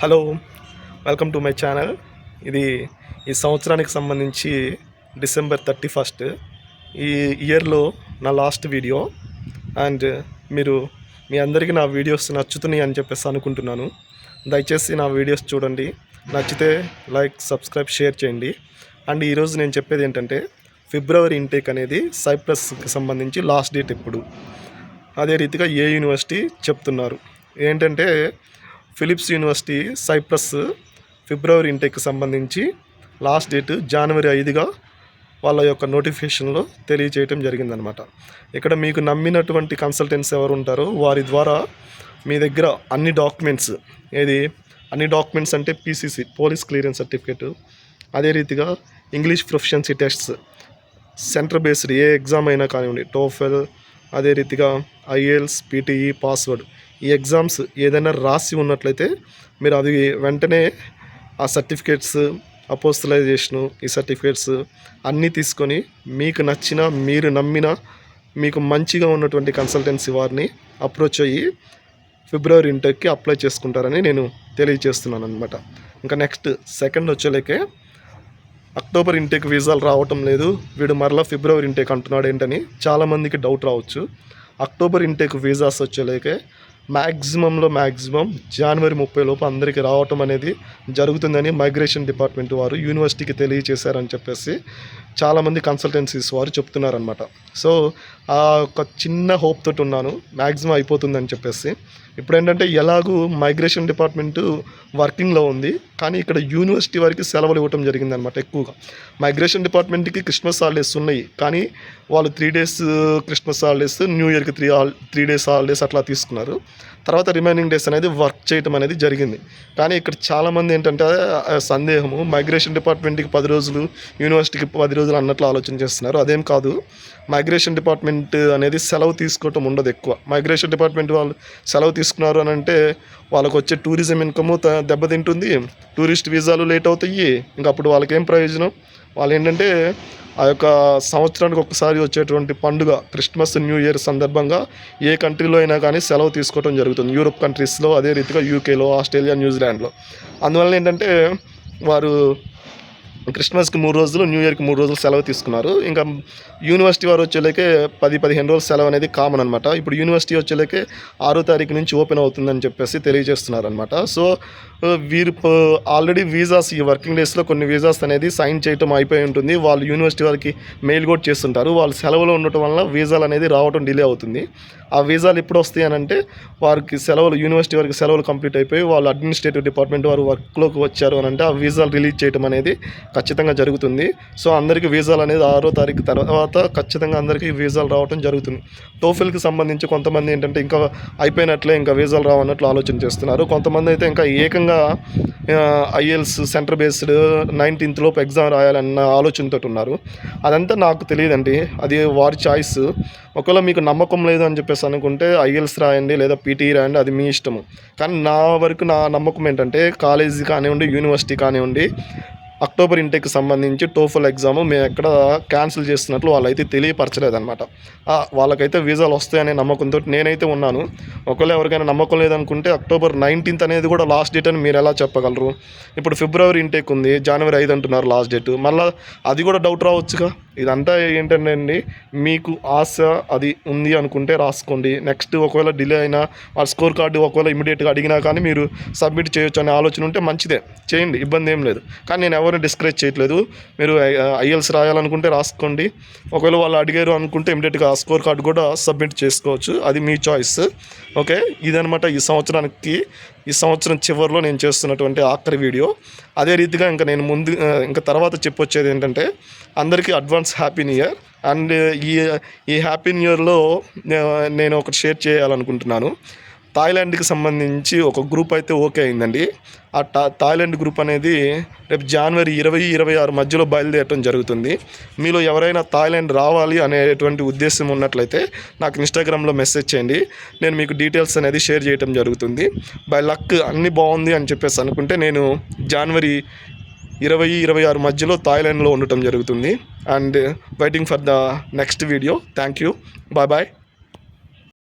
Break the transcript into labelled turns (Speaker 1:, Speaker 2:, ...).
Speaker 1: Hello, welcome to my channel. ఇది ఈ సంవత్సరానికి సంబంధించి డిసెంబర్ 31 ఈ ఇయర్లో నా లాస్ట్ వీడియో. అండ్ మీ అందరికీ నా వీడియోస్ నచ్చుతున్నాయి అని చెప్పేసి అనుకుంటున్నాను. దయచేసి నా వీడియోస్ చూడండి, నచ్చితే లైక్, సబ్స్క్రైబ్, షేర్ చేయండి. అండ్ ఈరోజు నేను చెప్పేది ఏంటంటే, ఫిబ్రవరి ఇంటేక్ అనేది సైప్రస్కి సంబంధించి లాస్ట్ డేట్ ఎప్పుడు, అదే రీతిగా ఏ యూనివర్సిటీ చెప్తున్నారు ఏంటంటే, ఫిలిప్స్ యూనివర్సిటీ సైప్రస్ ఫిబ్రవరి ఇంటేక్కి సంబంధించి లాస్ట్ డేట్ జనవరి 5గా వాళ్ళ యొక్క నోటిఫికేషన్లో తెలియజేయటం జరిగిందనమాట. ఇక్కడ మీకు నమ్మినటువంటి కన్సల్టెంట్స్ ఎవరు ఉంటారో వారి ద్వారా మీ దగ్గర అన్ని డాక్యుమెంట్స్ అంటే పీసీసీ, పోలీస్ క్లియరెన్స్ సర్టిఫికేటు, అదే రీతిగా English proficiency tests, centre based ఏ ఎగ్జామ్ అయినా కానివ్వండి, టోఫెల్, అదే రీతిగా ఐఎల్స్, పీటీఈ, పాస్వర్డ్, ఈ ఎగ్జామ్స్ ఏదైనా రాసి ఉన్నట్లయితే మీరు అది వెంటనే ఆ సర్టిఫికేట్స్, అపోస్టలైజేషను, ఈ సర్టిఫికేట్స్ అన్నీ తీసుకొని మీకు నచ్చిన, మీరు నమ్మిన, మీకు మంచిగా ఉన్నటువంటి కన్సల్టెన్సీ వారిని అప్రోచ్ అయ్యి ఫిబ్రవరి ఇంటేక్కి అప్లై చేసుకుంటారని నేను తెలియజేస్తున్నాను అనమాట. ఇంకా నెక్స్ట్ సెకండ్ వచ్చేలేకే అక్టోబర్ ఇంటేక్ వీసాలు రావటం లేదు, వీడు మరలా ఫిబ్రవరి ఇంటేక్ అంటున్నాడు ఏంటని చాలామందికి డౌట్ రావచ్చు. అక్టోబర్ ఇంటేక్ వీసాస్ వచ్చేలేకే మ్యాక్సిమం జనవరి 30 లోపు అందరికీ రావటం అనేది జరుగుతుందని మైగ్రేషన్ డిపార్ట్మెంట్ వారు యూనివర్సిటీకి తెలియజేశారని చెప్పేసి చాలామంది కన్సల్టెన్సీస్ వారు చెప్తున్నారనమాట. సో ఆ ఒక చిన్న హోప్ తోటి ఉన్నాను, మ్యాక్సిమం అయిపోతుందని చెప్పేసి. ఇప్పుడు ఏంటంటే, ఎలాగూ మైగ్రేషన్ డిపార్ట్మెంటు వర్కింగ్లో ఉంది, కానీ ఇక్కడ యూనివర్సిటీ వారికి సెలవులు ఇవ్వటం జరిగిందనమాట. ఎక్కువగా మైగ్రేషన్ డిపార్ట్మెంట్కి క్రిస్మస్ హాలిడేస్ ఉన్నాయి, కానీ వాళ్ళు 3 days క్రిస్మస్ హాలిడేస్, న్యూ ఇయర్కి 3 days హాలిడేస్ అట్లా తీసుకున్నారు. తర్వాత రిమైనింగ్ డేస్ అనేది వర్క్ చేయటం అనేది జరిగింది. కానీ ఇక్కడ చాలామంది ఏంటంటే సందేహము, మైగ్రేషన్ డిపార్ట్మెంట్కి 10 రోజులు, యూనివర్సిటీకి 10 రోజులు అన్నట్లు ఆలోచన చేస్తున్నారు. అదేం కాదు, మైగ్రేషన్ డిపార్ట్మెంట్ అనేది సెలవు తీసుకోవటం ఉండదు ఎక్కువ. మైగ్రేషన్ డిపార్ట్మెంట్ వాళ్ళు సెలవు తీసుకున్నారు అని అంటే వాళ్ళకు వచ్చే టూరిజం ఇన్కము దెబ్బతింటుంది, టూరిస్ట్ వీసాలు లేట్ అవుతాయి. ఇంకా అప్పుడు వాళ్ళకేం ప్రయోజనం? వాళ్ళు ఏంటంటే ఆ యొక్క సంవత్సరానికి ఒకసారి వచ్చేటువంటి పండుగ క్రిస్మస్, న్యూ ఇయర్ సందర్భంగా ఏ కంట్రీలో అయినా కానీ సెలవు తీసుకోవడం జరుగుతుంది. యూరోప్ కంట్రీస్లో, అదే రీతిగా యూకేలో, ఆస్ట్రేలియా, న్యూజిలాండ్లో. అందువల్ల ఏంటంటే వారు క్రిస్మస్కి 3 రోజులు, న్యూ ఇయర్కి 3 రోజులు సెలవు తీసుకున్నారు. ఇంకా యూనివర్సిటీ వారు వచ్చేలేకే 10-15 రోజులు సెలవు అనేది కామన్ అనమాట. ఇప్పుడు యూనివర్సిటీ వచ్చేలేకే 6వ తారీఖు నుంచి ఓపెన్ అవుతుందని చెప్పేసి తెలియజేస్తున్నారు అనమాట. సో వీరు ఆల్రెడీ వీసాస్, ఈ వర్కింగ్ డేస్లో కొన్ని వీసాస్ అనేది సైన్ చేయటం అయిపోయి ఉంటుంది. వాళ్ళు యూనివర్సిటీ వారికి మెయిల్ కూడా చేస్తుంటారు. వాళ్ళు సెలవులో ఉండటం వల్ల వీసాలు అనేది రావడం డిలే అవుతుంది. ఆ వీసాలు ఎప్పుడు వస్తాయి అని అంటే, వారికి సెలవులు, యూనివర్సిటీ వారికి సెలవులు కంప్లీట్ అయిపోయి వాళ్ళు అడ్మినిస్ట్రేటివ్ డిపార్ట్మెంట్ వారు వర్క్లోకి వచ్చారు అని అంటే ఆ వీసాలు రిలీజ్ చేయడం అనేది ఖచ్చితంగా జరుగుతుంది. సో అందరికీ వీసాలు అనేది 6వ తారీఖు తర్వాత ఖచ్చితంగా అందరికీ వీసాలు రావడం జరుగుతుంది. టోఫెల్కి సంబంధించి కొంతమంది ఏంటంటే ఇంకా అయిపోయినట్లే, ఇంకా వీసాలు రావన్నట్లు ఆలోచన చేస్తున్నారు. కొంతమంది అయితే ఇంకా ఏకంగా ఐఎల్స్ సెంటర్ బేస్డ్ 19th లోపు ఎగ్జామ్ రాయాలన్న ఆలోచనతో ఉన్నారు. అదంతా నాకు తెలియదండి, అది వారి చాయిస్. ఒకవేళ మీకు నమ్మకం లేదు అని చెప్పేసి అనుకుంటే ఐఎల్స్ రాయండి, లేదా పీటీ రాయండి, అది మీ ఇష్టము. కానీ నా వరకు నా నమ్మకం ఏంటంటే, కాలేజీ కానివ్వండి, యూనివర్సిటీ కానివ్వండి, అక్టోబర్ ఇంటేక్కి సంబంధించి టోఫెల్ ఎగ్జామ్ మేము ఎక్కడ క్యాన్సిల్ చేస్తున్నట్లు వాళ్ళైతే తెలియపరచలేదన్నమాట. వాళ్ళకైతే వీసాలు వస్తాయనే నమ్మకంతో నేనైతే ఉన్నాను. ఒకవేళ ఎవరికైనా నమ్మకం లేదనుకుంటే అక్టోబర్ 19th అనేది కూడా లాస్ట్ డేట్ అని మీరు ఎలా చెప్పగలరు? ఇప్పుడు ఫిబ్రవరి ఇంటేక్ ఉంది, జనవరి 5 అంటున్నారు లాస్ట్ డేట్. మళ్ళీ అది కూడా డౌట్ రావచ్చుగా. ఇదంతా ఏంటంటే అండి, మీకు ఆశ అది ఉంది అనుకుంటే రాసుకోండి. నెక్స్ట్ ఒకవేళ డిలే అయినా వాళ్ళ స్కోర్ కార్డు ఒకవేళ ఇమీడియట్గా అడిగినా కానీ మీరు సబ్మిట్ చేయొచ్చు అనే ఆలోచన ఉంటే మంచిదే, చేయండి, ఇబ్బంది ఏం లేదు. కానీ నేను ఎవరిని డిస్కరేజ్ చేయట్లేదు. మీరు ఐఎల్స్ రాయాలనుకుంటే రాసుకోండి. ఒకవేళ వాళ్ళు అడిగారు అనుకుంటే ఇమీడియట్గా స్కోర్ కార్డు కూడా సబ్మిట్ చేసుకోవచ్చు, అది మీ చాయిస్. ఓకే, ఇదనమాట ఈ సంవత్సరం చివరిలో నేను చేస్తున్నటువంటి ఆఖరి వీడియో. అదే రీతిగా ఇంకా తర్వాత చెప్పొచ్చేది ఏంటంటే, అందరికీ advance happy new year. And ఈ హ్యాపీ న్యూ ఇయర్లో నేను ఒకటి షేర్ చేయాలనుకుంటున్నాను. థాయిలాండ్కి సంబంధించి ఒక గ్రూప్ అయితే ఓకే అయిందండి. ఆ థాయిలాండ్ గ్రూప్ అనేది రేపు జనవరి 20-26 మధ్యలో బయలుదేరటం జరుగుతుంది. మీలో ఎవరైనా థాయిలాండ్ రావాలి అనేటువంటి ఉద్దేశం ఉన్నట్లయితే నాకు ఇన్స్టాగ్రామ్లో మెసేజ్ చేయండి, నేను మీకు డీటెయిల్స్ అనేది షేర్ చేయడం జరుగుతుంది. బై లక్ అన్నీ బాగుంది అని చెప్పేసి అనుకుంటే నేను జనవరి 20-26 మధ్యలో థాయిలాండ్లో ఉండటం జరుగుతుంది. And waiting for the next video. Thank you, bye.